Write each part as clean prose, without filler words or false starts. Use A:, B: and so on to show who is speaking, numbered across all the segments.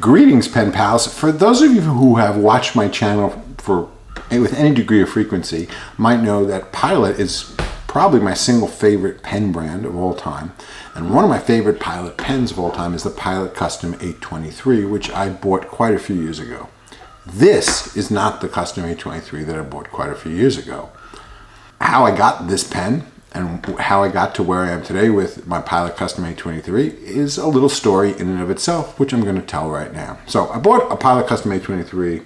A: Greetings, pen pals. For those of you who have watched my channel with any degree of frequency, might know that Pilot is probably my single favorite pen brand of all time. And one of my favorite Pilot pens of all time is the Pilot Custom 823, which I bought quite a few years ago. This is not the Custom 823 that I bought quite a few years ago. How I got this pen and how I got to where I am today with my Pilot Custom 823 is a little story in and of itself, which I'm going to tell right now. So I bought a Pilot Custom 823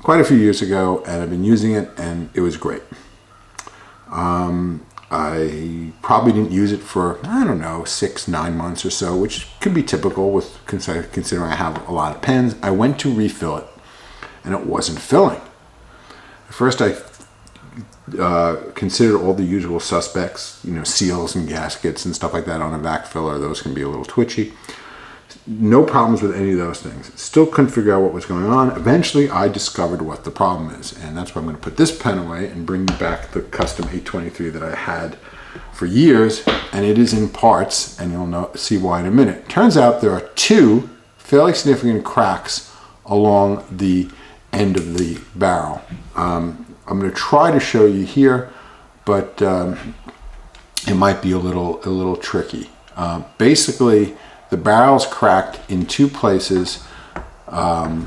A: quite a few years ago, and I've been using it, and it was great. I probably didn't use it for, I don't know, 6-9 months or so, which could be typical with considering I have a lot of pens. I went to refill it, and it wasn't filling. At first, I considered all the usual suspects, seals and gaskets and stuff like that on a vac filler. Those can be a little twitchy. No problems with any of those things. Still couldn't figure out what was going on. Eventually, I discovered what the problem is, and that's why I'm going to put this pen away and bring you back the Custom 823 that I had for years, and it is in parts, and you'll see why in a minute. Turns out there are two fairly significant cracks along the end of the barrel. I'm going to try to show you here, but it might be a little tricky. Basically, the barrel's cracked in two places, for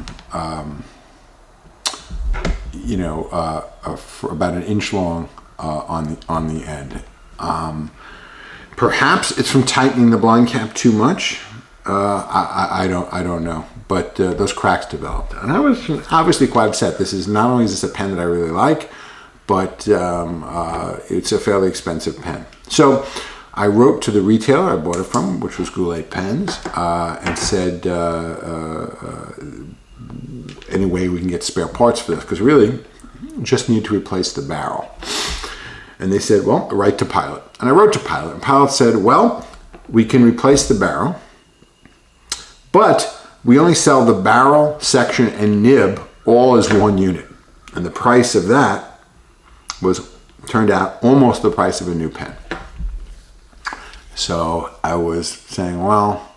A: about an inch long on the end. Perhaps it's from tightening the blind cap too much. I don't know, but those cracks developed, and I was obviously quite upset. Not only is this a pen that I really like, but it's a fairly expensive pen. So I wrote to the retailer I bought it from, which was Goulet Pens, and said, any way we can get spare parts for this, because really, just need to replace the barrel. And they said, well, write to Pilot. And I wrote to Pilot, and Pilot said, well, we can replace the barrel, but we only sell the barrel, section, and nib all as one unit. And the price of that turned out almost the price of a new pen. So I was saying, well,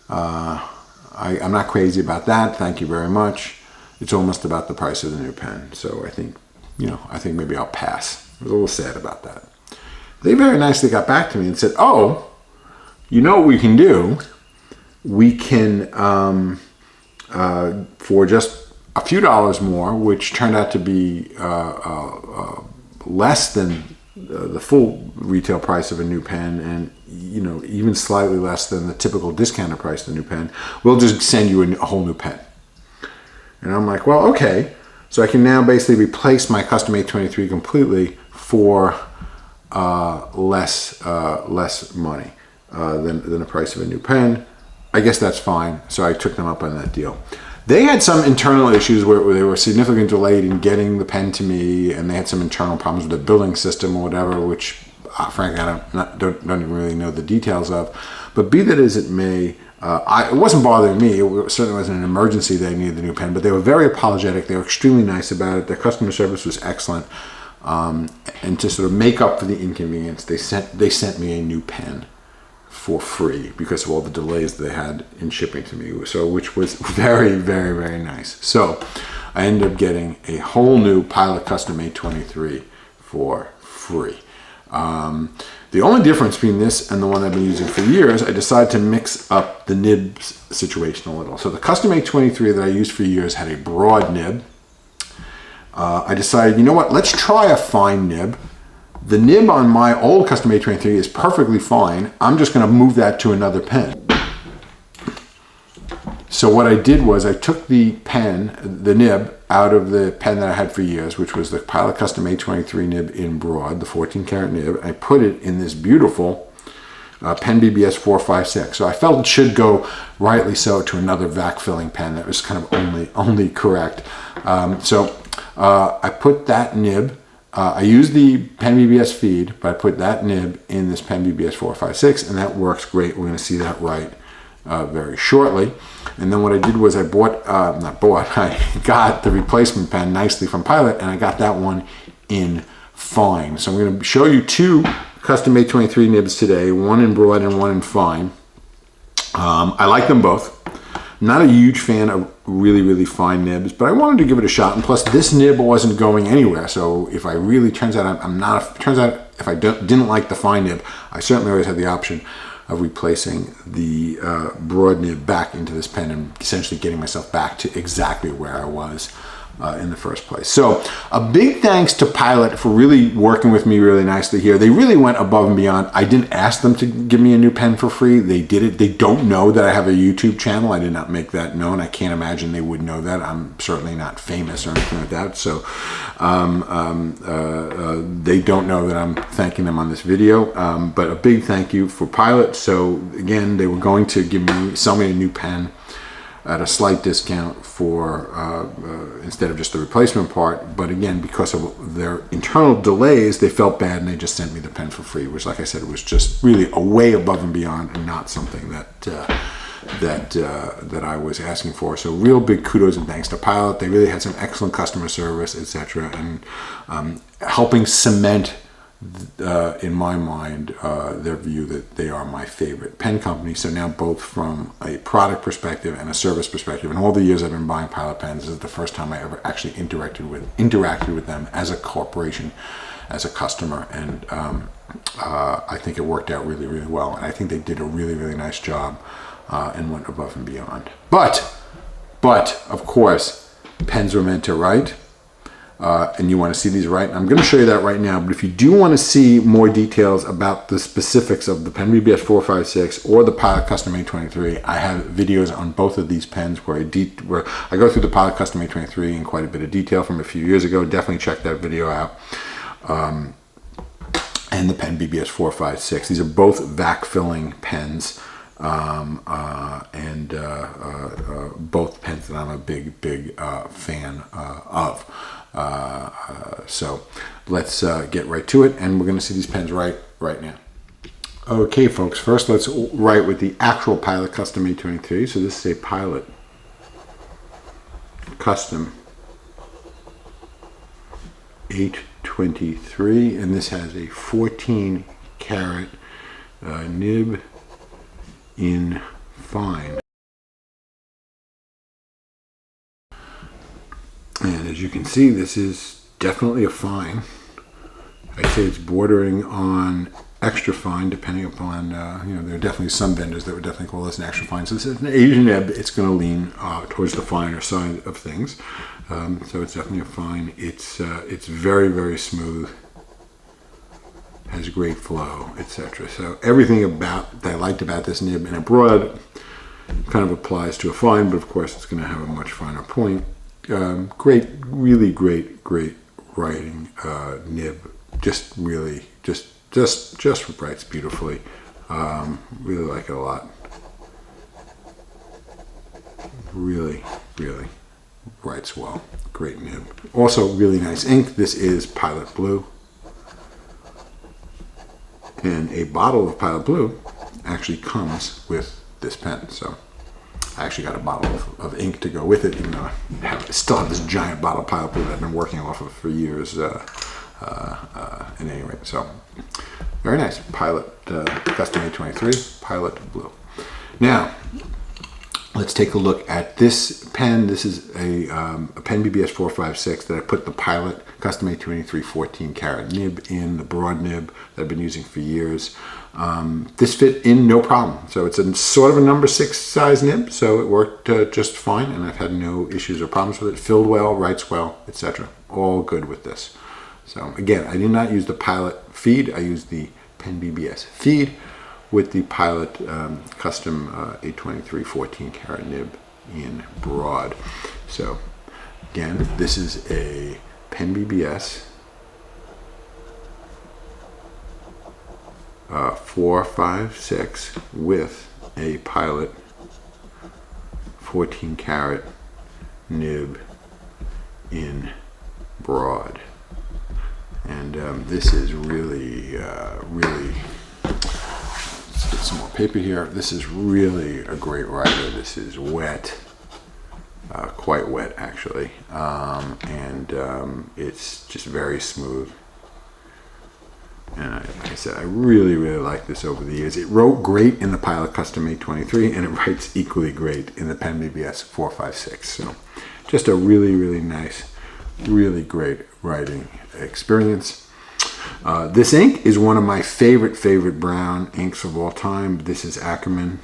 A: I'm not crazy about that. Thank you very much. It's almost about the price of the new pen. So I think maybe I'll pass. I was a little sad about that. They very nicely got back to me and said, oh, you know what we can do? We can, for just a few dollars more, which turned out to be less than the full retail price of a new pen, and even slightly less than the typical discounted price of the new pen, we'll just send you a whole new pen. And I'm like, well, okay. So I can now basically replace my Custom 823 completely for less money than the price of a new pen. I guess that's fine. So I took them up on that deal. They had some internal issues where they were significantly delayed in getting the pen to me, and they had some internal problems with the billing system or whatever, which frankly I don't even really know the details of. But be that as it may, it wasn't bothering me. It certainly wasn't an emergency that I needed the new pen, but they were very apologetic. They were extremely nice about it. Their customer service was excellent. And to sort of make up for the inconvenience, they sent me a new pen for free because of all the delays they had in shipping to me, which was very, very, very nice. So I ended up getting a whole new Pilot Custom 823 for free. The only difference between this and the one I've been using for years, I decided to mix up the nibs situation a little. So the Custom 823 that I used for years had a broad nib. I decided, you know what, let's try a fine nib. The nib on my old Custom 823 is perfectly fine. I'm just going to move that to another pen. So what I did was I took the nib, out of the pen that I had for years, which was the Pilot Custom 823 nib in broad, the 14 karat nib. I put it in this beautiful Pen BBS 456. So I felt it should go, rightly so, to another vac filling pen that was kind of only correct. So I put that nib. I use the Pen BBS feed, but I put that nib in this Pen BBS 456, and that works great. We're going to see that right very shortly. And then what I did was I got the replacement pen nicely from Pilot, and I got that one in fine. So I'm going to show you two Custom 823 nibs today, one in broad and one in fine. I like them both. Not a huge fan of really fine nibs, but I wanted to give it a shot. And plus, this nib wasn't going anywhere. So if I really turns out if I didn't like the fine nib, I certainly always had the option of replacing the broad nib back into this pen and essentially getting myself back to exactly where I was in the first place. So a big thanks to Pilot for really working with me really nicely here. They really went above and beyond. I didn't ask them to give me a new pen for free. They did it. They don't know that I have a YouTube channel. I did not make that known. I can't imagine they would know that. I'm certainly not famous or anything like that. So they don't know that I'm thanking them on this video. But a big thank you for Pilot. So again, they were going to sell me a new pen at a slight discount for instead of just the replacement part, but again, because of their internal delays, they felt bad and they just sent me the pen for free, which, like I said, was just really a way above and beyond and not something that I was asking for. So real big kudos and thanks to Pilot. They really had some excellent customer service, etc., and helping cement in my mind their view that they are my favorite pen company. So now, both from a product perspective and a service perspective, in all the years I've been buying Pilot pens, this is the first time I ever actually interacted with them as a corporation, as a customer, and I think it worked out really well, and I think they did a really nice job and went above and beyond. But of course, pens were meant to write. And you want to see these right. I'm going to show you that right now, but if you do want to see more details about the specifics of the Pen BBS 456 or the Pilot Custom A23, I have videos on both of these pens where I go through the Pilot Custom A23 in quite a bit of detail from a few years ago. Definitely check that video out. And the Pen BBS 456. These are both vac filling pens. Both pens that I'm a big fan of. So let's get right to it, and we're going to see these pens right now. Okay, folks, first let's write with the actual Pilot Custom A23. So this is a Pilot Custom A23, and this has a 14 karat nib in fine. And as you can see, this is definitely a fine. I'd say it's bordering on extra fine, depending upon, there are definitely some vendors that would definitely call this an extra fine. So this is an Asian nib. It's going to lean towards the finer side of things. So it's definitely a fine. It's very smooth, has great flow, etc. So everything that I liked about this nib in a broad kind of applies to a fine, but of course it's going to have a much finer point. Really great writing nib. Just writes beautifully. Really like it a lot. Really writes well. Great nib. Also really nice ink. This is Pilot Blue. And a bottle of Pilot Blue actually comes with this pen. So I actually got a bottle of ink to go with it, even though I still have this giant bottle of Pilot Blue that I've been working off of for years. At any rate, so very nice. Pilot Custom A23, Pilot Blue. Now, let's take a look at this pen. This is a Pen BBS 456 that I put the Pilot Custom A23 14 karat nib in, the broad nib that I've been using for years. This fit in no problem. So it's a sort of a number 6 size nib, so it worked just fine, and I've had no issues or problems with it. Filled well, writes well, etc. All good with this. So again, I did not use the Pilot feed. I used the Pen BBS feed with the Pilot Custom A23 14 karat nib in broad. So again, this is a Pen BBS 456 with a Pilot 14 karat nib in broad. And this is really, let's get some more paper here. This is really a great writer. This is wet, quite wet actually, and it's just very smooth. And like I said, I really, really like this over the years. It wrote great in the Pilot Custom 823, and it writes equally great in the Pen BBS 456. So just a really, really nice, really great writing experience. This ink is one of my favorite brown inks of all time. This is Ackerman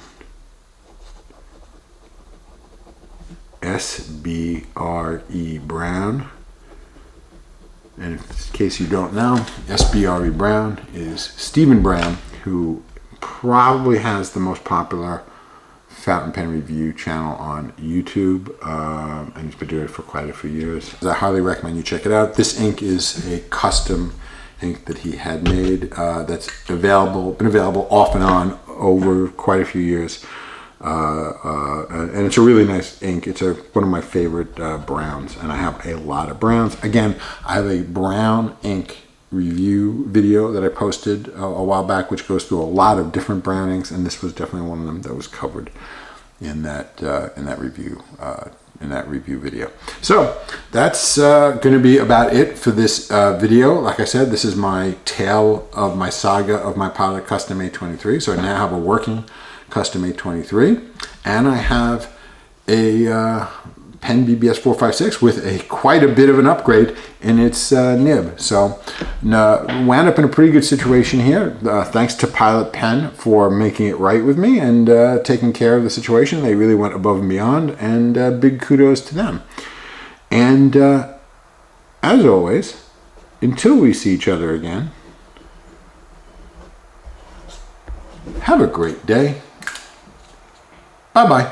A: SBRE Brown. And in case you don't know, SBRE Brown is Stephen Brown, who probably has the most popular fountain pen review channel on YouTube, and he's been doing it for quite a few years. I highly recommend you check it out. This ink is a custom ink that he had made that's been available off and on over quite a few years. And it's a really nice ink. It's one of my favorite browns, and I have a lot of browns. Again, I have a brown ink review video that I posted a while back, which goes through a lot of different brown inks, and this was definitely one of them that was covered in that review video. So that's going to be about it for this video. Like I said, this is my tale of my saga of my Pilot Custom 823. So I now have a working Custom 823, and I have a Pen BBS 456 with quite a bit of an upgrade in its nib. So wound up in a pretty good situation here. Thanks to Pilot Pen for making it right with me and taking care of the situation. They really went above and beyond, and big kudos to them. And as always, until we see each other again, have a great day. Bye-bye.